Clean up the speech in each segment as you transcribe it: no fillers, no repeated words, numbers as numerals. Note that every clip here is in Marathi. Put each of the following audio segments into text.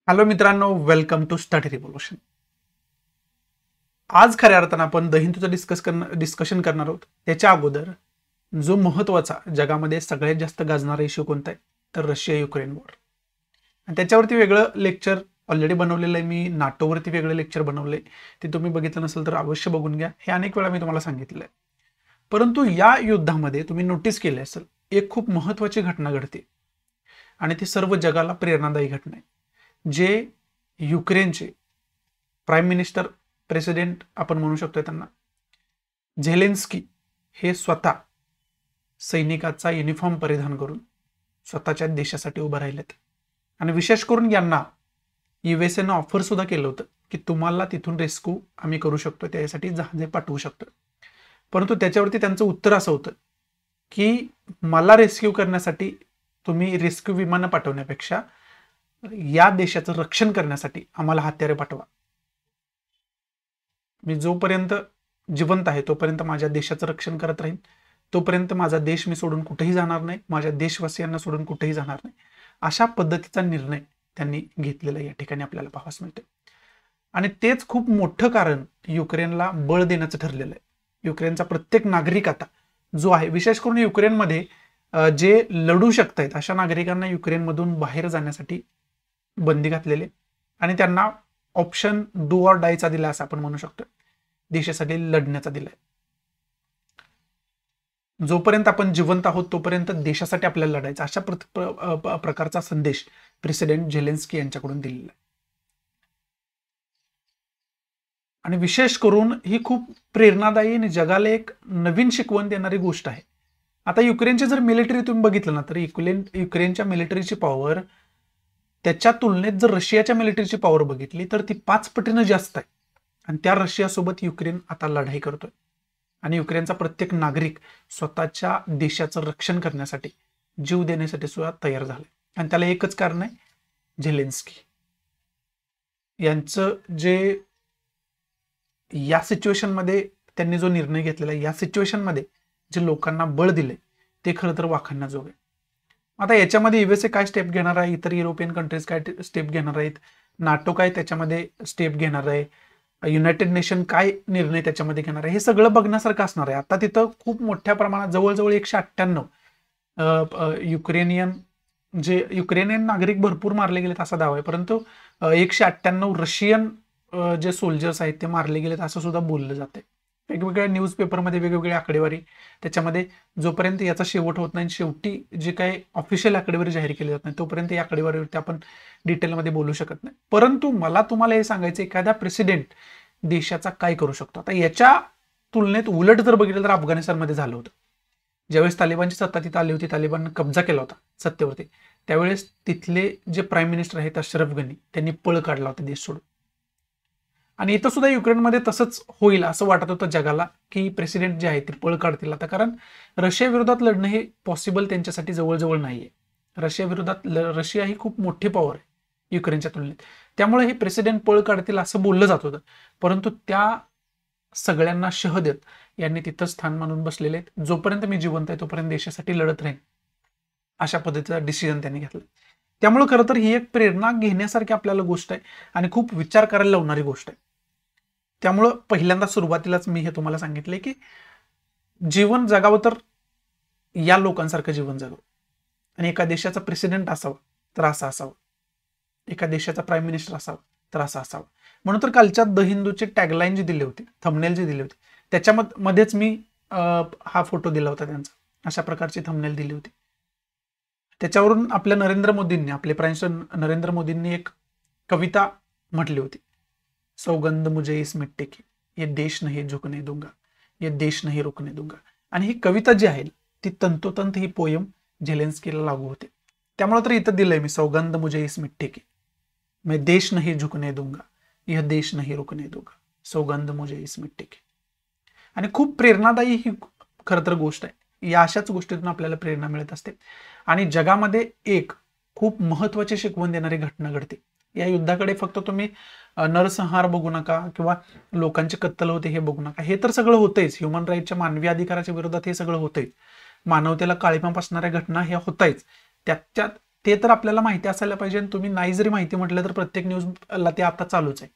हॅलो मित्रांनो, वेलकम टू स्टडी रिव्होल्यूशन. आज खऱ्या अर्थानं आपण दहिंदूचं डिस्कशन करणार आहोत. त्याच्या अगोदर जो महत्वाचा जगामध्ये सगळ्यात जास्त गाजणारा इश्यू कोणता आहे तर रशिया युक्रेन वॉर. आणि त्याच्यावरती वेगळं लेक्चर ऑलरेडी बनवलेलं आहे. मी नाटोवरती वेगळं लेक्चर बनवलंय, ते तुम्ही बघितलं नसेल तर अवश्य बघून घ्या. हे अनेक वेळा मी तुम्हाला सांगितलं आहे. परंतु या युद्धामध्ये तुम्ही नोटीस केले असेल, एक खूप महत्वाची घटना घडते आणि ती सर्व जगाला प्रेरणादायी घटना आहे. जे युक्रेनचे प्राईम मिनिस्टर प्रेसिडेंट आपण म्हणू शकतो त्यांना, झेलेन्स्की, हे स्वतः सैनिकाचा युनिफॉर्म परिधान करून स्वतःच्या देशासाठी उभं राहिलेत. आणि विशेष करून यांना युएसएनं ऑफर सुद्धा केलं होतं की तुम्हाला तिथून रेस्क्यू आम्ही करू शकतो, त्यासाठी जहाजे पाठवू शकतो. परंतु त्याच्यावरती त्यांचं उत्तर असं होतं की मला रेस्क्यू करण्यासाठी तुम्ही रेस्क्यू विमानं पाठवण्यापेक्षा या देशाचं रक्षण करण्यासाठी आम्हाला हत्यारे पाठवा. मी जोपर्यंत जिवंत आहे तोपर्यंत माझ्या देशाचं रक्षण करत राहीन, तोपर्यंत माझा देश मी सोडून कुठेही जाणार नाही, माझ्या देशवासियांना सोडून कुठेही जाणार नाही. अशा पद्धतीचा निर्णय त्यांनी घेतलेला या ठिकाणी आपल्याला पाहावयास मिळते. आणि तेच खूप मोठं कारण युक्रेनला बळ देण्याचं ठरलेलं आहे. युक्रेनचा प्रत्येक नागरिक आता जो आहे, विशेष करून युक्रेनमध्ये जे लढू शकत आहेत अशा नागरिकांना युक्रेनमधून बाहेर जाण्यासाठी बंदी घातलेली आणि त्यांना ऑप्शन डू ऑर डायचा दिला असं आपण म्हणू शकतो. देशासाठी लढण्याचा दिलाय. जोपर्यंत आपण जिवंत आहोत तोपर्यंत देशासाठी आपल्याला लढायचं, अशा प्रकारचा संदेश प्रेसिडेंट झेलेन्स्की यांच्याकडून दिलेला आहे. आणि विशेष करून ही खूप प्रेरणादायी आणि जगाला एक नवीन शिकवण देणारी गोष्ट आहे. आता युक्रेनची जर मिलिटरी तुम्ही बघितलं ना तर युक्रेनच्या मिलिटरीची पॉवर त्याच्या तुलनेत जर रशियाच्या मिलिटरीची पॉवर बघितली तर ती 5 पटीनं जास्त आहे. आणि त्या रशियासोबत युक्रेन आता लढाई करतोय. आणि युक्रेनचा प्रत्येक नागरिक स्वतःच्या देशाचं रक्षण करण्यासाठी जीव देण्यासाठी सुद्धा तयार झालाय. आणि त्याला एकच कारण आहे, झेलेन्स्की यांचं जे या सिच्युएशनमध्ये त्यांनी जो निर्णय घेतलेला आहे, या सिच्युएशनमध्ये जे लोकांना बळ दिले ते खरं तर वाखाणण्याजोग आहे. आता याच्यामध्ये युएसए काय स्टेप घेणार आहे, इतर युरोपियन कंट्रीज काय स्टेप घेणार आहेत, नाटो काय त्याच्यामध्ये स्टेप घेणार आहे, युनायटेड नेशन काय निर्णय त्याच्यामध्ये घेणार आहे, हे सगळं बघण्यासारखं असणार आहे. आता तिथं खूप मोठ्या प्रमाणात जवळजवळ 198 युक्रेनियन नागरिक भरपूर मारले गेलेत असा दावा आहे. परंतु 198 रशियन जे सोल्जर्स आहेत ते मारले गेलेत असं सुद्धा बोललं जाते. वेगवेगळ्या न्यूज पेपरमध्ये वेगवेगळी आकडेवारी, त्याच्यामध्ये जोपर्यंत याचा शेवट होत नाही, शेवटी जे काही ऑफिशियल आकडेवारी जाहीर केली जात नाही तोपर्यंत या आकडेवारीवरती आपण डिटेलमध्ये बोलू शकत नाही. परंतु मला तुम्हाला हे सांगायचं, एखादा प्रेसिडेंट देशाचा काय करू शकतो. आता याच्या तुलनेत उलट जर बघितलं तर अफगाणिस्तानमध्ये झालं होतं. ज्यावेळेस तालिबानची सत्ता तिथं आली होती, तालिबाननं कब्जा केला होता सत्तेवरती, त्यावेळेस तिथले जे प्राईम मिनिस्टर आहेत अशरफ गनी, त्यांनी पळ काढला होता देश सोडून. आणि इथं सुद्धा युक्रेनमध्ये तसंच होईल असं वाटत होतं जगाला की प्रेसिडेंट जे आहे ते पळ काढतील आता, कारण रशिया विरोधात लढणं हे पॉसिबल त्यांच्यासाठी जवळजवळ नाहीये. रशिया विरोधात रशिया ही खूप मोठी पॉवर आहे युक्रेनच्या तुलनेत, त्यामुळे हे प्रेसिडेंट पळ काढतील असं बोललं जात होतं. परंतु त्या सगळ्यांना शह देत यांनी तिथं स्थान मानून बसलेले आहेत. जोपर्यंत मी जिवंत आहे तोपर्यंत देशासाठी लढत राहीन, अशा पद्धतीचा डिसिजन त्यांनी घेतला. त्यामुळे खरं तर ही एक प्रेरणा घेण्यासारखी आपल्याला गोष्ट आहे आणि खूप विचार करायला लावणारी गोष्ट आहे. त्यामुळं पहिल्यांदा सुरुवातीलाच मी हे तुम्हाला सांगितले की जीवन जगावं तर या लोकांसारखं जीवन जगावं. आणि एका देशाचा प्रेसिडेंट असावा तर असा असावा, एका देशाचा प्राईम मिनिस्टर असावा तर असा असावा. म्हणून तर कालच्या द हिंदूची टॅगलाईन जी दिली होती, थंबनेल जी दिली होती, त्याच्यामध्येच मी हा फोटो दिला होता त्यांचा. अशा प्रकारची थंबनेल दिली होती. त्याच्यावरून आपल्या आपले प्राईम मिनिस्टर नरेंद्र मोदींनी एक कविता म्हटली होती, सौगंध मुझे इस मिट्टी की, ये देश नहीं झुकने दूंगा, ये देश नहीं रुकने दूंगा. आणि ही कविता जी आहे ती तंतोतंत ही पोयम झेलेन्स्कीला लागू होते. त्यामुळे तर इथं दिलंय मी, सौगंध मुझे इस मिट्टी की, मैं देश नहीं झुकने दूंगा, यह देश नहीं रुकने दूंगा, सौगंध मुझे इस मिट्टी की. आणि खूप प्रेरणादायी ही खरं तर गोष्ट आहे. या अशाच गोष्टीतून आपल्याला प्रेरणा मिळत असते. आणि जगामध्ये एक खूप महत्वाची शिकवण देणारी घटना घडते. या युद्धाकडे फक्त तुम्ही नरसंहार बघू नका किंवा लोकांचे कत्तल होते हे बघू नका. हे तर सगळं होतंच, ह्युमन राईटच्या, मानवी अधिकाराच्या विरोधात हे सगळं होतंच, मानवतेला काळीमा पासणाऱ्या घटना ह्या होतायच. त्याच्यात ते तर आपल्याला माहिती असायला पाहिजे. आणि तुम्ही नाही जरी माहिती म्हटलं तर प्रत्येक न्यूजला ते आता चालूच आहे.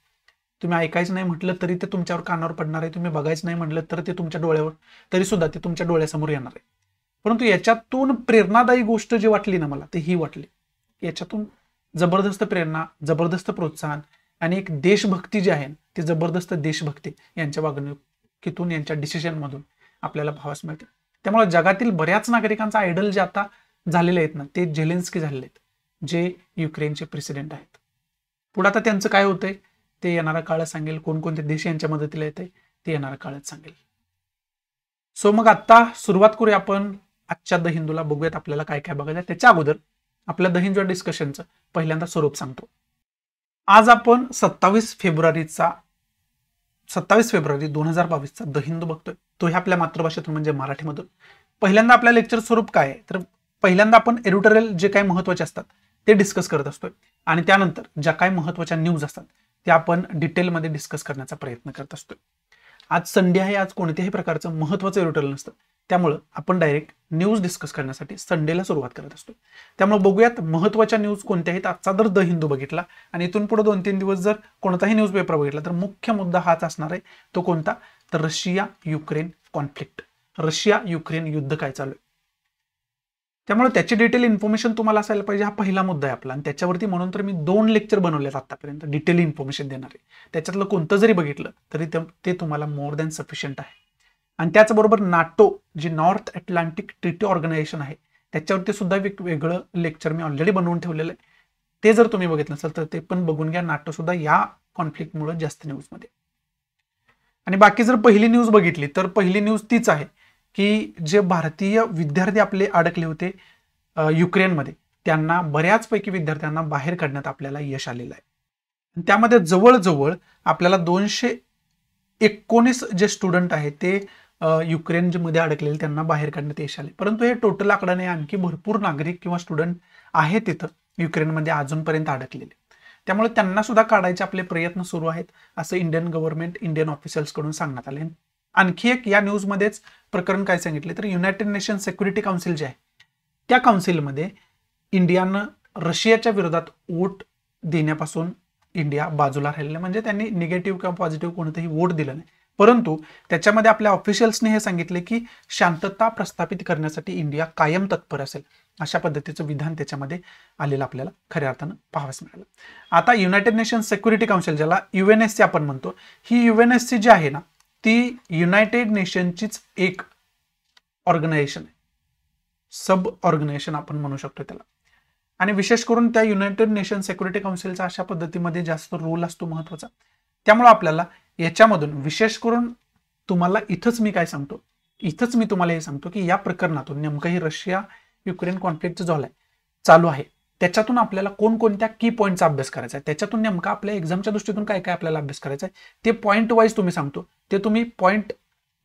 तुम्ही ऐकायचं नाही म्हटलं तरी ते तुमच्यावर कानावर पडणार आहे. तुम्ही बघायचं नाही म्हटलं तर ते तुमच्या डोळ्यावर, तरी सुद्धा ते तुमच्या डोळ्यासमोर येणार आहे. परंतु याच्यातून प्रेरणादायी गोष्ट जी वाटली ना मला, ते ही वाटली. याच्यातून जबरदस्त प्रेरणा, जबरदस्त प्रोत्साहन आणि एक देशभक्ती जी आहे ती जबरदस्त देशभक्ती यांच्या वागणुकीतून, यांच्या डिसिजनमधून आपल्याला पाहावयास मिळते. त्यामुळे जगातील बऱ्याच नागरिकांचा आयडल जे आता झालेले आहेत ना, ते झेलेन्स्की झालेले आहेत, जे युक्रेनचे प्रेसिडेंट आहेत. पुढे आता त्यांचं काय होतंय ते येणारा काळ सांगेल. कोणकोणते देश यांच्या मदतीला येते ते येणारा काळच सांगेल. सो मग आता सुरुवात करूया आपण आजच्या द हिंदूला. बघूयात आपल्याला काय काय बघायचं. त्याच्या अगोदर आपल्या द हिंदू डिस्कशनचं पहिल्यांदा स्वरूप सांगतो. आज आपण 27 फेब्रुवारी 2022चा द हिंदू बघतोय. तोही आपल्या मातृभाषेतून म्हणजे मराठीमधून. पहिल्यांदा आपल्या लेक्चर स्वरूप काय आहे तर पहिल्यांदा आपण एडिटोरियल जे काही महत्त्वाचे असतात ते डिस्कस करत असतोय आणि त्यानंतर ज्या काही महत्त्वाच्या न्यूज असतात त्या आपण डिटेलमध्ये डिस्कस करण्याचा प्रयत्न करत असतोय. आज संडे आहे, आज कोणत्याही प्रकारचं महत्त्वाचं एडिटोरियल नसतं. त्यामुळं आपण डायरेक्ट न्यूज डिस्कस करण्यासाठी संडेला सुरुवात करत असतो. त्यामुळे बघूयात महत्त्वाच्या न्यूज कोणत्या आहेत. आजचा जर द हिंदू बघितला आणि इथून पुढे 2-3 दिवस जर कोणताही न्यूज पेपर बघितला तर मुख्य मुद्दा हाच असणार आहे. तो कोणता तर Russia Ukraine conflict, Russia Ukraine युद्ध काय चालू आहे. त्यामुळे त्याची डिटेल इन्फॉर्मेशन तुम्हाला असायला पाहिजे. हा पहिला मुद्दा आहे आपला आणि त्याच्यावरती म्हणून तर मी 2 लेक्चर बनवलेत आतापर्यंत डिटेल इन्फॉर्मेशन देणारे. त्याच्यातलं कोणतं जरी बघितलं तरी ते तुम्हाला मोर दॅन सफिशियंट आहे. आणि त्याचबरोबर नाटो जे नॉर्थ अटलांटिक ट्रीटी ऑर्गनायझेशन आहे त्याच्यावरती सुद्धा वेगवेगळं लेक्चर मी ऑलरेडी बनवून ठेवलेलं आहे. ते जर तुम्ही बघितलं असेल तर ते पण बघून घ्या. नाटो सुद्धा या कॉन्फ्लिक्टमुळे जास्त न्यूजमध्ये. आणि बाकी जर पहिली न्यूज बघितली तर पहिली न्यूज तीच आहे की जे भारतीय विद्यार्थी आपले अडकले होते युक्रेनमध्ये, त्यांना बऱ्याचपैकी विद्यार्थ्यांना बाहेर काढण्यात आपल्याला यश आलेलं आहे. त्यामध्ये जवळजवळ आपल्याला 219 जे स्टुडंट आहेत ते युक्रेनमध्ये अडकलेले त्यांना बाहेर काढण्यात यश आले. परंतु हे टोटल आकडा नाही, आणखी भरपूर नागरिक किंवा स्टुडंट आहेत तिथं युक्रेनमध्ये अजूनपर्यंत अडकलेले. त्यामुळे त्यांना सुद्धा काढायचे आपले प्रयत्न सुरू आहेत असं इंडियन गव्हर्नमेंट, इंडियन ऑफिशियल्सकडून सांगण्यात आले. आणखी एक या न्यूजमध्येच प्रकरण काय सांगितले तर युनायटेड नेशन सिक्युरिटी काउन्सिल जे आहे त्या काउन्सिलमध्ये इंडियानं रशियाच्या विरोधात वोट देण्यापासून इंडिया बाजूला राहिलेला, म्हणजे त्यांनी निगेटिव्ह किंवा पॉझिटिव्ह कोणतेही वोट दिलं नाही. परंतु त्याच्यामध्ये आपल्या ऑफिशियल्सने हे सांगितले की शांतता प्रस्थापित करण्यासाठी इंडिया कायम तत्पर असेल, अशा पद्धतीचं विधान त्याच्यामध्ये आलेलं आपल्याला खऱ्या अर्थानं पाहावयास मिळालं. आता युनायटेड नेशन सिक्युरिटी काउन्सिल ज्याला UNSC आपण म्हणतो, ही UNSC जी आहे ना ती युनायटेड नेशनचीच एक ऑर्गनायझेशन आहे, सब ऑर्गनायझेशन आपण म्हणू शकतो त्याला. आणि विशेष करून त्या युनायटेड नेशन सिक्युरिटी काउन्सिलचा अशा पद्धतीमध्ये जास्त रोल असतो महत्त्वाचा. त्यामुळे आपल्याला याच्यामधून विशेष करून तुम्हाला इथंच मी काय सांगतो, इथंच मी तुम्हाला हे सांगतो की या प्रकरणातून नेमकं ही रशिया युक्रेन कॉन्फ्लिक्ट जो चालू आहे त्याच्यातून आपल्याला कोणकोणत्या की पॉईंटचा अभ्यास करायचा आहे, त्याच्यातून नेमका आपल्या एक्झामच्या दृष्टीतून काय काय आपल्याला अभ्यास करायचा आहे ते पॉईंट वाईज तुम्ही सांगतो. ते तुम्ही पॉईंट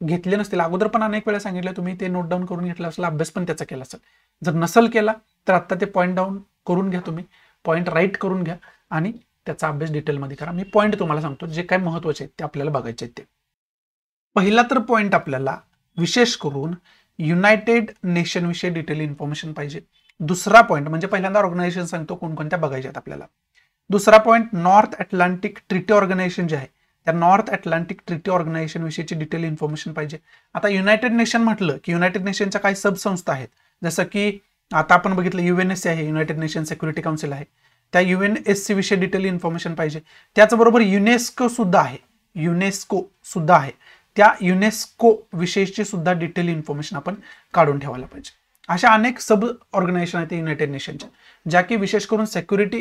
घेतले नसतील, अगोदर पण अनेक वेळा सांगितलं, तुम्ही ते नोट डाऊन करून घेतलं असेल, अभ्यास पण त्याचा केला असेल. जर नसेल केला तर आता ते पॉईंट डाऊन करून घ्या, तुम्ही पॉईंट राईट करून घ्या आणि त्याचा अभ्यास डिटेलमध्ये करा. मी पॉईंट तुम्हाला सांगतो जे काय महत्त्वाचे आहेत ते आपल्याला बघायचे आहेत. ते पहिला तर पॉईंट आपल्याला विशेष करून युनायटेड नेशन विषयी डिटेल इन्फॉर्मेशन पाहिजे. दुसरा पॉईंट म्हणजे पहिल्यांदा ऑर्गनायझेशन सांगतो कोणकोणत्या बघायच्या आहेत आपल्याला. दुसरा point North Atlantic Treaty Organization जे आहे त्या नॉर्थ अटलांटिक ट्रीटी ऑर्गनायझेशन विषयीची डिटेल इन्फॉर्मेशन पाहिजे. आता युनायटेड नेशन म्हटलं की युनायटेड नेशनच्या काही सब संस्था आहेत, जसं की आता आपण बघितलं UNSC आहे, युनायटेड नेशन सिक्युरिटी काउन्सिल आहे, त्या UNSC विषयी डिटेल इन्फॉर्मेशन पाहिजे. त्याचबरोबर युनेस्को सुद्धा आहे, युनेस्को सुद्धा आहे, त्या युनेस्को विषयीची सुद्धा डिटेल इन्फॉर्मेशन आपण काढून ठेवायला पाहिजे. अशा अनेक सब ऑर्गनायझेशन आहेत युनायटेड नेशनच्या, ज्या की विशेष करून सिक्युरिटी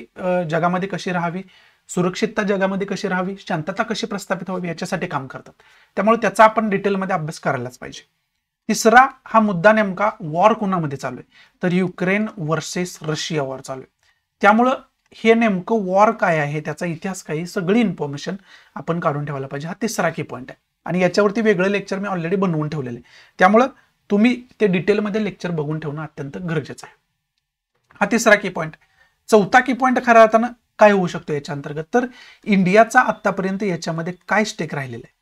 जगामध्ये कशी राहावी, सुरक्षितता जगामध्ये कशी राहावी, शांतता कशी प्रस्थापित व्हावी याच्यासाठी काम करतात. त्यामुळे त्याचा आपण डिटेलमध्ये अभ्यास करायलाच पाहिजे. तिसरा हा मुद्दा नेमका वॉर कोणामध्ये चालू आहे तर युक्रेन वर्सेस रशिया वॉर चालू आहे. त्यामुळं हे नेमकं वॉर काय आहे, त्याचा इतिहास काय, सगळी इन्फॉर्मेशन आपण काढून ठेवायला पाहिजे. हा तिसरा की पॉईंट आहे आणि याच्यावरती वेगळं लेक्चर मी ऑलरेडी बनवून ठेवलेलं आहे. त्यामुळं तुम्ही ते डिटेलमध्ये लेक्चर बघून ठेवणं अत्यंत गरजेचं आहे. हा तिसरा की पॉईंट. चौथा की पॉईंट खऱ्या अर्थानं काय होऊ शकतो याच्या अंतर्गत तर इंडियाचा आतापर्यंत याच्यामध्ये काय स्टेक राहिलेला आहे.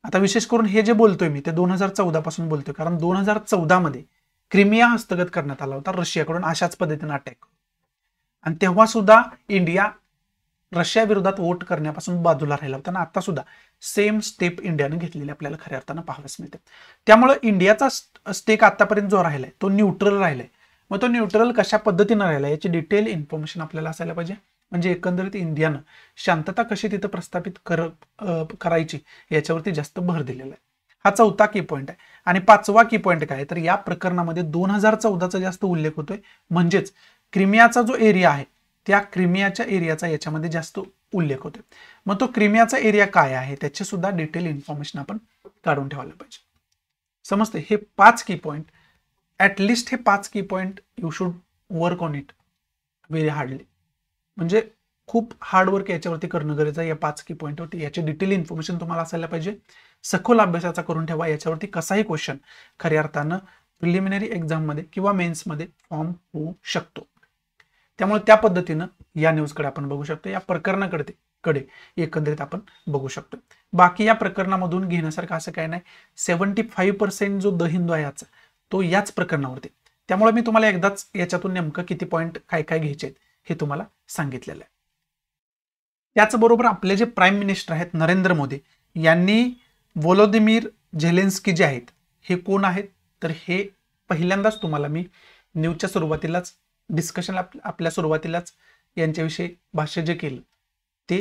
आता विशेष करून हे जे बोलतोय मी ते 2014 पासून बोलतोय, कारण 2014 मध्ये क्रिमिया हस्तगत करण्यात आला होता रशियाकडून अशाच पद्धतीने अटॅक. आणि तेव्हा सुद्धा इंडिया रशिया विरोधात वोट करण्यापासून बाजूला राहिला होता आणि आता सुद्धा सेम स्टेप इंडियाने घेतलेली आपल्याला खऱ्या अर्थानं पाहाव्यास मिळते. त्यामुळे इंडियाचा स्टेक आतापर्यंत जो राहिलाय तो न्यूट्रल राहिलाय. मग तो न्यूट्रल कशा पद्धतीनं राहिला याची डिटेल इन्फॉर्मेशन आपल्याला असायला पाहिजे. म्हणजे एकंदरीत इंडियानं शांतता कशी तिथं प्रस्थापित करायची याच्यावरती जास्त भर दिलेला आहे. हा चौथा की पॉईंट आहे. आणि पाचवा की पॉईंट काय तर या प्रकरणामध्ये 2014चा जास्त उल्लेख होतोय. म्हणजेच क्रिमियाचा जो एरिया आहे त्या क्रिमियाच्या एरियाचा याच्यामध्ये जास्त उल्लेख होतोय. मग तो क्रिमियाचा एरिया काय आहे त्याचे सुद्धा डिटेल इन्फॉर्मेशन आपण काढून ठेवायला पाहिजे. समजते. हे 5 की पॉईंट ऍटलिस्ट हे 5 की point you should work on it very hardly. म्हणजे खूप हार्डवर्क याच्यावरती करणं गरजेचं आहे. या 5 की पॉईंटवरती याची डिटेल इन्फॉर्मेशन तुम्हाला असायला पाहिजे. सखोल अभ्यासाचा करून ठेवा. याच्यावरती कसाही क्वेश्चन खऱ्या अर्थानं प्रिलिमिनरी एक्झाममध्ये किंवा मेन्समध्ये फॉर्म होऊ शकतो. त्यामुळे त्या पद्धतीनं या न्यूजकडे आपण बघू शकतो. या प्रकरणाकडे एकंदरीत आपण बघू शकतो. बाकी या प्रकरणामधून घेण्यासारखं असं काय नाही. 75% जो द हिंदू आहे याचा तो याच प्रकरणावरती. त्यामुळे मी तुम्हाला एकदाच याच्यातून नेमकं किती पॉईंट काय काय घ्यायचे आहेत हे तुम्हाला सांगितलेलं आहे. त्याचबरोबर आपले जे प्राईम मिनिस्टर आहेत नरेंद्र मोदी यांनी व्लोदिमीर झेलेन्स्की जे आहेत हे कोण आहेत तर हे पहिल्यांदाच तुम्हाला मी न्यूजच्या सुरुवातीलाच डिस्कशन आपल्या सुरुवातीलाच यांच्याविषयी भाष्य जे केलं ते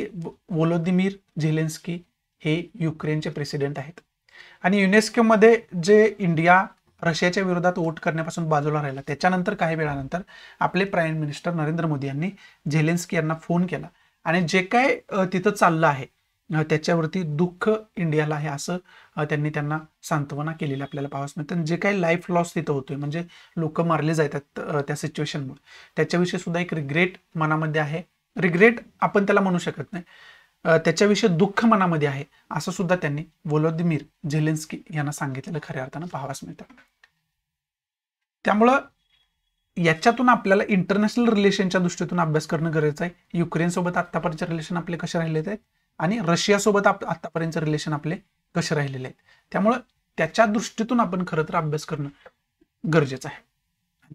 व्लोदिमीर झेलेन्स्की हे युक्रेनचे प्रेसिडेंट आहेत. आणि युनेस्कोमध्ये जे इंडिया रशियाच्या विरोधात वोट करण्यापासून बाजूला राहिला त्याच्यानंतर काही वेळानंतर आपले प्राईम मिनिस्टर नरेंद्र मोदी यांनी झेलेन्स्की यांना फोन केला आणि जे काय तिथं चाललं आहे त्याच्यावरती दुःख इंडियाला आहे असं त्यांना सांत्वना केलेली आपल्याला पाहावयास मिळतं. जे काही लाईफ लॉस तिथं होतोय म्हणजे लोक मारले जातात त्या सिच्युएशनमुळे त्याच्याविषयी सुद्धा एक रिग्रेट मनामध्ये आहे. रिग्रेट आपण त्याला म्हणू शकत नाही. त्याच्याविषयी दुःख मनामध्ये आहे असं सुद्धा त्यांनी व्लोदिमीर झेलेन्स्की यांना सांगितलेलं खऱ्या अर्थानं पाहावयास मिळतं. त्यामुळं याच्यातून आपल्याला इंटरनॅशनल रिलेशनच्या दृष्टीतून अभ्यास करणं गरजेचं आहे. युक्रेनसोबत आतापर्यंतचे रिलेशन आपले कसे राहिलेले आहेत आणि रशियासोबत आतापर्यंत रिलेशन आपले कसे राहिलेले आहेत. त्यामुळं त्याच्या दृष्टीतून आपण खरं तर अभ्यास करणं गरजेचं आहे.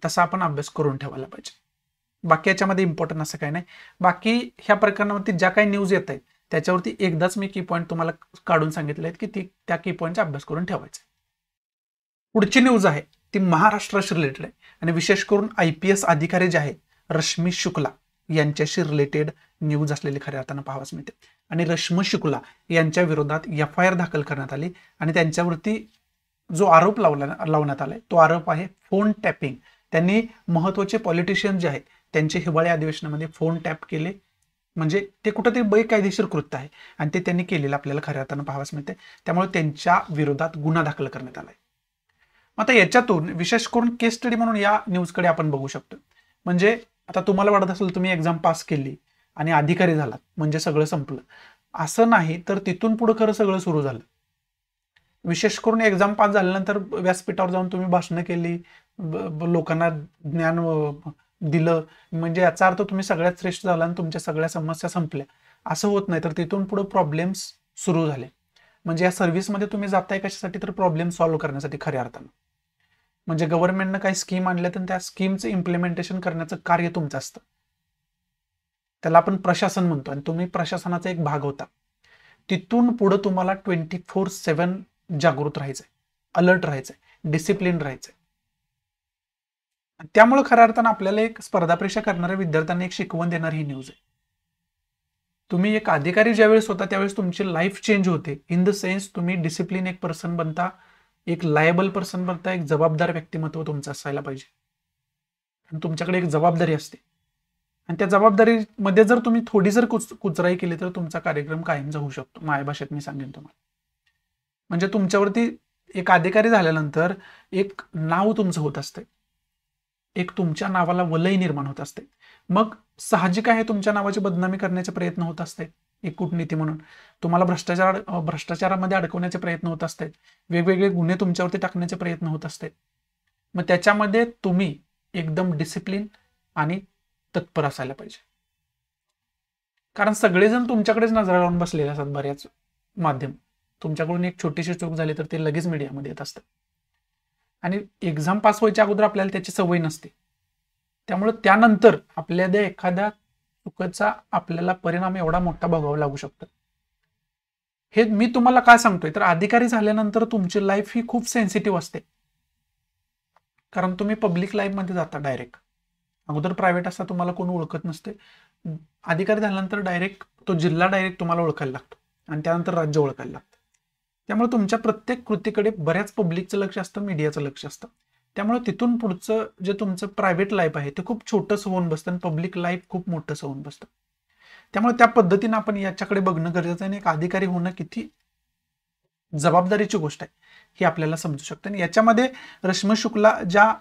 तसा आपण अभ्यास करून ठेवायला पाहिजे. बाकी याच्यामध्ये इम्पॉर्टंट असं काही नाही. बाकी ह्या प्रकरणावरती ज्या काही न्यूज येत आहेत त्याच्यावरती एकदाच मी की पॉईंट तुम्हाला काढून सांगितले आहेत की त्या की पॉईंटचा अभ्यास करून ठेवायचा. पुढची न्यूज आहे ती महाराष्ट्राशी रिलेटेड आहे आणि विशेष करून IPS अधिकारी जे आहेत रश्मी शुक्ला यांच्याशी रिलेटेड न्यूज असलेली खऱ्या अर्थानं पाहावयास मिळते. आणि रश्मी शुक्ला यांच्या विरोधात FIR दाखल करण्यात आली आणि त्यांच्यावरती जो आरोप लावण्यात आलाय तो आरोप आहे फोन टॅपिंग. त्यांनी महत्वाचे पॉलिटिशियन जे आहेत त्यांचे हिवाळी अधिवेशनामध्ये फोन टॅप केले म्हणजे ते कुठंतरी बेकायदेशीर कृत्य आहे आणि ते त्यांनी केलेलं आपल्याला खऱ्या अर्थानं पाहावयास मिळते. त्यामुळे त्यांच्या विरोधात गुन्हा दाखल करण्यात आलाय. आता याच्यातून विशेष करून केस स्टडी म्हणून या न्यूजकडे आपण बघू शकतो. म्हणजे आता तुम्हाला वाटत असेल तुम्ही एक्झाम पास केली आणि अधिकारी झालात म्हणजे सगळं संपलं, असं नाही. तर तिथून पुढे खरं सगळं सुरू झालं. विशेष करून एक्झाम पास झाल्यानंतर व्यासपीठावर जाऊन तुम्ही भाषणं केली, लोकांना ज्ञान दिलं म्हणजे याचा अर्थ तुम्ही सगळ्यात श्रेष्ठ झाला आणि तुमच्या सगळ्या समस्या संपल्या असं होत नाही. तर तिथून पुढे प्रॉब्लेम्स सुरू झाले. म्हणजे या सर्व्हिसमध्ये तुम्ही जाताय कशासाठी तर प्रॉब्लेम सॉल्व्ह करण्यासाठी खऱ्या अर्थानं. म्हणजे गव्हर्नमेंटनं काही स्कीम आणल्या तर त्या स्कीमचं इम्प्लिमेंटेशन करण्याचं कार्य तुमचं असतं. त्याला आपण प्रशासन म्हणतो आणि तुम्ही प्रशासनाचा एक भाग होता. तिथून पुढे तुम्हाला 24/7 जागृत राहायचंय, अलर्ट राहायचंय, डिसिप्लिन राहायचंय. त्यामुळे खऱ्या अर्थानं आपल्याला एक स्पर्धा परीक्षा करणाऱ्या विद्यार्थ्यांना एक शिकवण देणारी ही न्यूज आहे. तुम्ही एक अधिकारी ज्यावेळेस होता त्यावेळेस तुमची लाईफ चेंज होते. इन द सेन्स तुम्ही डिसिप्लिन एक पर्सन बनता, एक लायबल पर्सन बनता, एक जबाबदार व्यक्तिमत्व तुमचं असायला पाहिजे. आणि तुमच्याकडे एक जबाबदारी असते आणि त्या जबाबदारीमध्ये जर तुम्ही थोडी जर कुचराई केली तर तुमचा कार्यक्रम कायमचा होऊ शकतो. माझ्या भाषेत मी सांगेन तुम्हाला. म्हणजे तुमच्यावरती एक अधिकारी झाल्यानंतर एक नाव तुमचं होत असते, एक तुमच्या नावाला वलय निर्माण होत असते. मग साहजिक आहे तुमच्या नावाची बदनामी करण्याचे प्रयत्न होत असतात. एक कूटनीती म्हणून तुम्हाला भ्रष्टाचारामध्ये अडकवण्याचे प्रयत्न होत असतात. वेगवेगळे गुन्हे तुमच्यावरती टाकण्याचे प्रयत्न होत असतात. मग त्याच्यामध्ये तुम्ही एकदम डिसिप्लिन आणि तत्पर असायला पाहिजे. कारण सगळेजण तुमच्याकडेच नजर लावून बसलेले असतात. बऱ्याच माध्यम तुमच्याकडून एक छोटीशी चूक झाली तर ते लगेच मीडियामध्ये येत असतात आणि एक्झाम पास व्हायच्या अगोदर आपल्याला त्याची सवय नसते. त्यामुळे त्यानंतर आपल्या एखाद्या चुकीचा आपल्याला परिणाम एवढा मोठा भोगावा लागू शकतो. हे मी तुम्हाला काय सांगतोय, तर अधिकारी झाल्यानंतर तुमची लाईफ ही खूप सेन्सिटिव्ह असते, कारण तुम्ही पब्लिक लाईफ मध्ये जाता डायरेक्ट. अगोदर प्रायव्हेट असता तुम्हाला कोण ओळखत नसते, अधिकारी झाल्यानंतर डायरेक्ट तो जिल्हा डायरेक्ट तुम्हाला ओळखायला लागतो आणि त्यानंतर राज्य ओळखायला लागतं. त्यामुळे तुमच्या प्रत्येक कृतीकडे बऱ्याच पब्लिकचं लक्ष असतं, मीडियाचं लक्ष असतं. त्यामुळे तिथून पुढचं जे तुमचं प्रायव्हेट लाईफ आहे ते खूप छोटंसं होऊन बसतं आणि पब्लिक लाईफ खूप मोठंसं होऊन बसतं. त्यामुळे त्या पद्धतीनं आपण याच्याकडे बघणं गरजेचं आहे आणि एक अधिकारी होणं किती जबाबदारीची गोष्ट आहे हे आपल्याला समजू शकतं. आणि याच्यामध्ये रश्मी शुक्ला ज्या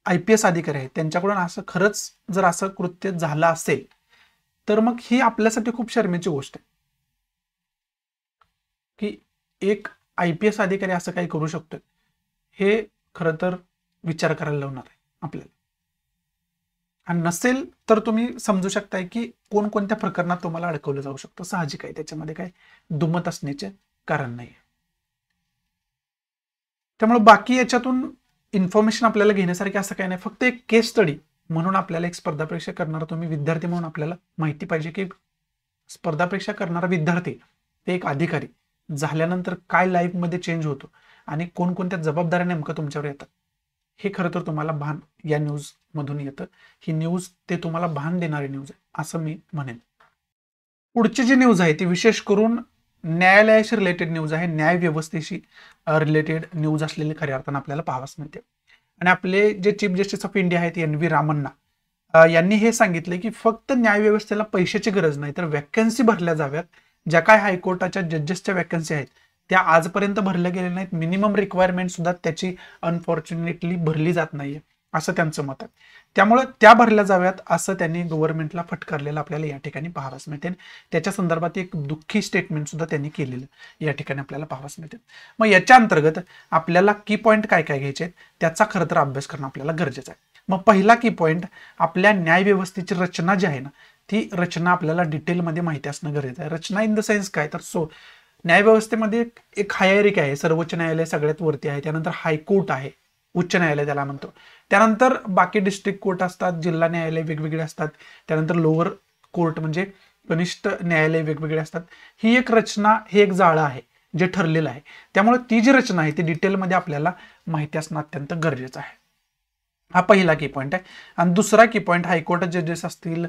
IPS अधिकारी आहेत त्यांच्याकडून असं खरंच जर असं कृत्य झालं असेल तर मग ही आपल्यासाठी खूप शर्मेची गोष्ट आहे की एक IPS अधिकारी असं काही करू शकतोय. हे खरं तर विचार करायला लावणार आहे आपल्याला. आणि नसेल तर तुम्ही समजू शकताय की कोणकोणत्या प्रकरणात तुम्हाला अडकवलं जाऊ शकतं. साहजिक आहे, त्याच्यामध्ये काही दुमत असण्याचे कारण नाही. त्यामुळे बाकी याच्यातून इन्फॉर्मेशन आपल्याला घेण्यासारखे असं काही नाही. फक्त एक केस स्टडी म्हणून आपल्याला एक स्पर्धा परीक्षा करणारा तुम्ही विद्यार्थी म्हणून आपल्याला माहिती पाहिजे की स्पर्धा परीक्षा करणारा विद्यार्थी ते एक अधिकारी झाल्यानंतर काय लाईफमध्ये चेंज होतो आणि कोणकोणत्या जबाबदाऱ्या नेमकं तुमच्यावर येतात हे खरं तर तुम्हाला भान या न्यूज मधून येतं. ही न्यूज ते तुम्हाला भान देणारी न्यूज आहे असं मी म्हणेन. पुढची जी न्यूज आहे ती विशेष करून न्यायालयाशी रिलेटेड न्यूज आहे. न्याय व्यवस्थेशी रिलेटेड न्यूज असलेली खऱ्या अर्थानं आपल्याला पाहावयास मिळते. आणि आपले जे चीफ जस्टिस ऑफ इंडिया आहेत NV रामण्णा यांनी हे सांगितले की फक्त न्याय व्यवस्थेला पैशाची गरज नाही तर वॅकन्सी भरल्या जाव्यात. ज्या काय हायकोर्टाच्या जजेसच्या वॅकन्सी आहेत त्या आजपर्यंत भरल्या गेलेल्या नाहीत. मिनिमम रिक्वायरमेंट सुद्धा त्याची अनफॉर्च्युनेटली भरली जात नाहीये असं त्यांचं मत आहे. त्यामुळे त्या भरल्या जाव्यात असं त्यांनी गव्हर्नमेंटला फटकारलेलं आपल्याला या ठिकाणी पाहावयास मिळते. त्याच्या संदर्भात एक दुःखी स्टेटमेंट सुद्धा त्यांनी केलेलं या ठिकाणी आपल्याला पाहावयास मिळते. मग याच्या अंतर्गत आपल्याला की पॉईंट काय काय घ्यायचे आहेत त्याचा खरं तर अभ्यास करणं आपल्याला गरजेचं आहे. मग पहिला की पॉईंट, आपल्या न्याय व्यवस्थेची रचना जी आहे ना ती रचना आपल्याला डिटेलमध्ये माहिती असणं गरजेचं आहे. रचना इन द सेन्स काय, तर न्यायव्यवस्थेमध्ये एक हायरिक आहे. सर्वोच्च न्यायालय सगळ्यात वरती आहे, त्यानंतर हायकोर्ट आहे, उच्च न्यायालय त्याला म्हणतो, त्यानंतर बाकी डिस्ट्रिक्ट कोर्ट असतात, जिल्हा न्यायालय वेगवेगळे असतात, त्यानंतर लोअर कोर्ट म्हणजे कनिष्ठ न्यायालय वेगवेगळे असतात. ही एक रचना, हे एक जाळं आहे जे ठरलेलं आहे. त्यामुळे ती जी रचना आहे ती डिटेलमध्ये आपल्याला माहिती असणं अत्यंत गरजेचं आहे. हा पहिला की पॉईंट आहे. आणि दुसरा की पॉईंट, हायकोर्टात जजेस असतील,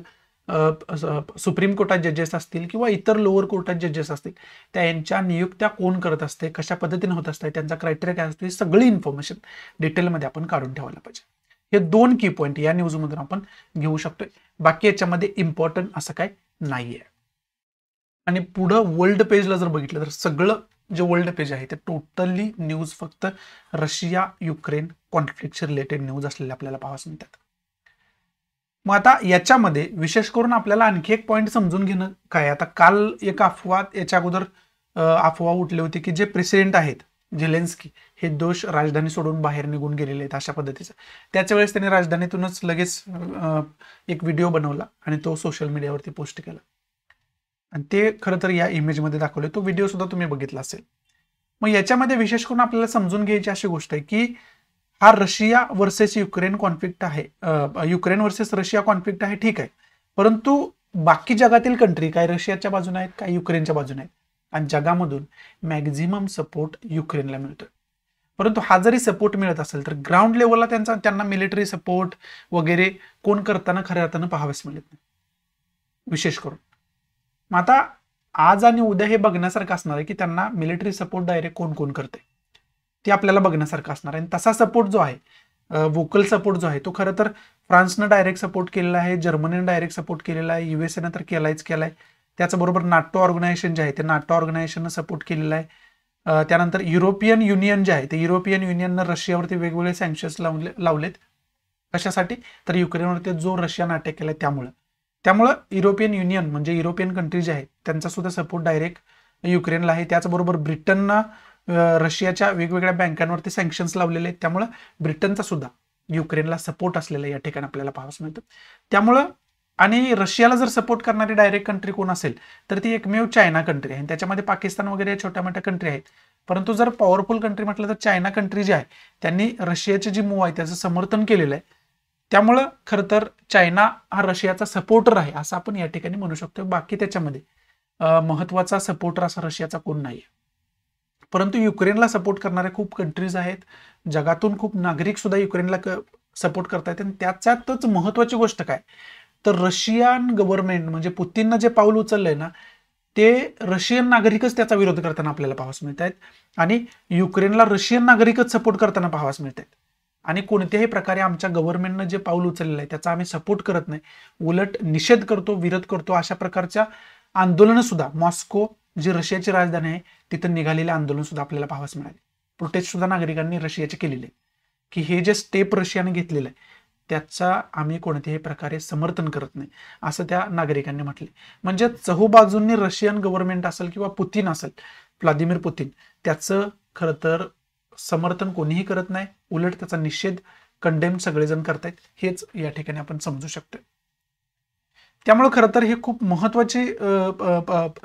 सुप्रीम कोर्टात जजेस असतील किंवा इतर लोअर कोर्टात जजेस असतील त्यांच्या नियुक्त्या कोण करत असते, कशा पद्धतीने होत असते, त्यांचा क्रायटेरिया काय असते, सगळी इन्फॉर्मेशन डिटेलमध्ये आपण काढून ठेवायला पाहिजे. हे दोन की पॉईंट या न्यूजमधून आपण घेऊ शकतोय. बाकी याच्यामध्ये इम्पॉर्टंट असं काय नाहीये. आणि पुढं वर्ल्ड पेजला जर बघितलं तर सगळं जे वर्ल्ड पेज आहे ते टोटली न्यूज फक्त रशिया युक्रेन कॉन्फ्लिक्टशी रिलेटेड न्यूज असलेले आपल्याला पाहावयास मिळतात. मग आता याच्यामध्ये विशेष करून आपल्याला आणखी एक पॉईंट समजून घेणं काय, आता काल एक अफवा, याच्या अगोदर अफवा उठली होती की जे प्रेसिडेंट आहेत झेलेन्स्की हे दोष राजधानी सोडून बाहेर निघून गेलेले आहेत अशा पद्धतीचं. त्याच वेळेस त्यांनी राजधानीतूनच लगेच एक व्हिडिओ बनवला आणि तो सोशल मीडियावरती पोस्ट केला आणि ते खरं तर या इमेजमध्ये दाखवले. तो व्हिडिओ सुद्धा तुम्ही बघितला असेल. मग याच्यामध्ये विशेष करून आपल्याला समजून घ्यायची अशी गोष्ट आहे की हा रशिया वर्सेस युक्रेन कॉन्फ्लिक्ट आहे, युक्रेन वर्सेस रशिया कॉन्फ्लिक्ट आहे, ठीक आहे, परंतु बाकी जगातील कंट्री काय रशियाच्या बाजूने आहेत काय युक्रेनच्या बाजूने आहेत आणि जगामधून मॅक्झिमम सपोर्ट युक्रेनला मिळतोय. परंतु हा जरी सपोर्ट मिळत असेल तर ग्राउंड लेवलला त्यांना मिलिटरी सपोर्ट वगैरे कोण करताना खऱ्या अर्थानं पाहावयास मिळत नाही विशेष करून. मग आता आज आणि उद्या हे बघण्यासारखं असणार आहे की त्यांना मिलिटरी सपोर्ट डायरेक्ट कोण कोण करते ते आपल्याला बघण्यासारखं असणार आहे. आणि तसा सपोर्ट जो आहे, वोकल सपोर्ट जो आहे, तो खरं तर फ्रान्सनं डायरेक्ट सपोर्ट केलेला आहे, जर्मनीनं डायरेक्ट सपोर्ट केलेला आहे, USA तर केलाय. त्याचबरोबर नाटो ऑर्गनायझेशन जे आहे ते नाटो ऑर्गनायझेशननं सपोर्ट केलेला आहे. त्यानंतर युरोपियन युनियन जे आहे ते युरोपियन युनियननं रशियावरती वेगवेगळे सँक्शन्स लावलेत. कशासाठी, तर युक्रेनवरती जो रशियानं अटॅक केलाय त्यामुळं युरोपियन युनियन म्हणजे युरोपियन कंट्री जे आहेत त्यांचा सुद्धा सपोर्ट डायरेक्ट युक्रेनला आहे. त्याचबरोबर ब्रिटननं रशियाच्या वेगवेगळ्या बँकांवरती सँक्शन्स लावलेले आहेत, त्यामुळे ब्रिटनचा सुद्धा युक्रेनला सपोर्ट असलेला या ठिकाणी आपल्याला पाहावयास मिळतं. त्यामुळं आणि रशियाला जर सपोर्ट करणारी डायरेक्ट कंट्री कोण असेल तर ती एकमेव चायना कंट्री आहे. त्याच्यामध्ये पाकिस्तान वगैरे छोट्या मोठ्या कंट्री आहेत. परंतु जर पॉवरफुल कंट्री म्हटलं तर चायना कंट्री जी आहे त्यांनी रशियाची जी मूव आहे त्याचं समर्थन केलेलं आहे त्यामुळं खरं तर चायना हा रशियाचा सपोर्टर आहे असं आपण या ठिकाणी म्हणू शकतो. बाकी त्याच्यामध्ये महत्वाचा सपोर्टर असा रशियाचा कोण नाही. परंतु युक्रेनला सपोर्ट करणारे खूप कंट्रीज आहेत. जगातून खूप नागरिक सुद्धा युक्रेनला सपोर्ट करतायत. आणि त्याच्यातच महत्वाची गोष्ट काय, तर रशियन गव्हर्नमेंट म्हणजे पुतीननं जे पाऊल उचललंय ना, ते रशियन नागरिकच त्याचा विरोध करताना आपल्याला पाहावयास मिळत आहेत. आणि युक्रेनला रशियन नागरिकच सपोर्ट करताना पाहावयास मिळत आहेत. आणि कोणत्याही प्रकारे आमच्या गव्हर्नमेंटनं जे पाऊल उचललेलं आहे त्याचा आम्ही सपोर्ट करत नाही, उलट निषेध करतो, विरोध करतो. अशा प्रकारच्या आंदोलनं सुद्धा मॉस्को जी रशियाची राजधानी आहे तिथं निघालेले आंदोलन सुद्धा आपल्याला पाहावयास मिळाले. प्रोटेस्ट सुद्धा नागरिकांनी रशियाचे केलेले, की हे जे स्टेप रशियाने घेतलेलं आहे त्याचा आम्ही कोणत्याही प्रकारे समर्थन करत नाही असं त्या नागरिकांनी म्हटले. म्हणजे चहूबाजूंनी रशियन गव्हर्नमेंट असेल किंवा पुतीन असेल, व्लादिमीर पुतीन, त्याचं खरं तर समर्थन कोणीही करत नाही, उलट त्याचा निषेध कंडेम सगळेजण करतायत, हेच या ठिकाणी आपण समजू शकतो. त्यामुळे खरं तर हे खूप महत्वाची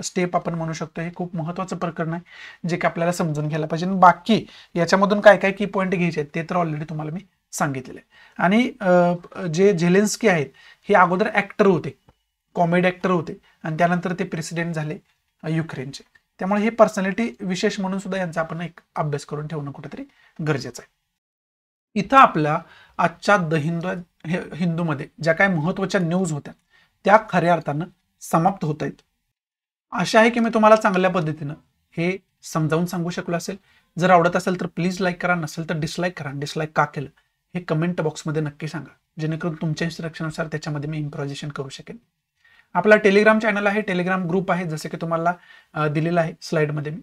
स्टेप आपण म्हणू शकतो. हे खूप महत्वाचं प्रकरण आहे जे की आपल्याला समजून घ्यायला पाहिजे. बाकी याच्यामधून काय काय की पॉईंट घ्यायचे आहेत ते तर ऑलरेडी तुम्हाला मी सांगितलेलं आहे. आणि जे झेलेन्स्की आहेत हे अगोदर ऍक्टर होते, कॉमेडी ऍक्टर होते, आणि त्यानंतर ते प्रेसिडेंट झाले युक्रेनचे. त्यामुळे हे पर्सनॅलिटी विशेष म्हणून सुद्धा यांचा आपण एक अभ्यास करून ठेवणं कुठेतरी गरजेचं आहे. इथं आपल्या आजच्या द हिंदूमध्ये ज्या काही महत्वाच्या न्यूज होत्या त्या खऱ्या अर्थानं समाप्त होत आहेत. आशा आहे की मी तुम्हाला चांगल्या पद्धतीनं हे समजावून सांगू शकलो असेल. जर आवडत असेल तर प्लीज लाईक करा, नसेल तर डिसलाईक करा. डिसलाईक का केलं हे कमेंट बॉक्समध्ये नक्की सांगा, जेणेकरून तुमच्या इन्स्ट्रक्शननुसार त्याच्यामध्ये मी इम्प्रोव्हायझेशन करू शकेन. आपला टेलिग्राम चॅनल आहे, टेलिग्राम ग्रुप आहे, जसे की तुम्हाला दिलेला आहे स्लाइडमध्ये मी,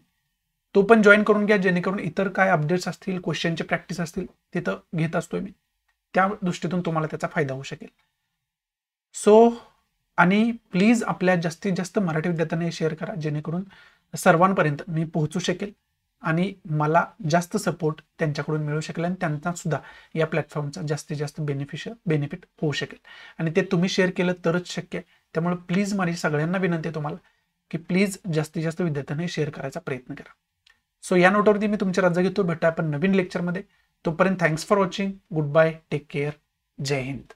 तो पण जॉईन करून घ्या, जेणेकरून इतर काय अपडेट्स असतील, क्वेश्चनचे प्रॅक्टिस असतील तिथं घेत असतोय मी, त्या दृष्टीतून तुम्हाला त्याचा फायदा होऊ शकेल. सो आणि प्लीज आपल्या जास्तीत जास्त मराठी विद्यार्थ्यांना शेअर करा, जेणेकरून सर्वांपर्यंत मी पोहोचू शकेल आणि मला जास्त सपोर्ट त्यांच्याकडून मिळू शकेल आणि त्यांना सुद्धा या प्लॅटफॉर्मचा जास्तीत जास्त बेनिफिट होऊ शकेल. आणि ते तुम्ही शेअर केलं तरच शक्य आहे. त्यामुळे प्लीज माझी सगळ्यांना विनंती आहे तुम्हाला की प्लीज जास्तीत जास्त विद्यार्थ्यांना शेअर करायचा प्रयत्न करा. सो या नोटवरती मी तुमची रजा घेतो. भेटूया आपण नवीन लेक्चरमध्ये. तोपर्यंत thanks for watching. Good bye, take care, Jai Hind.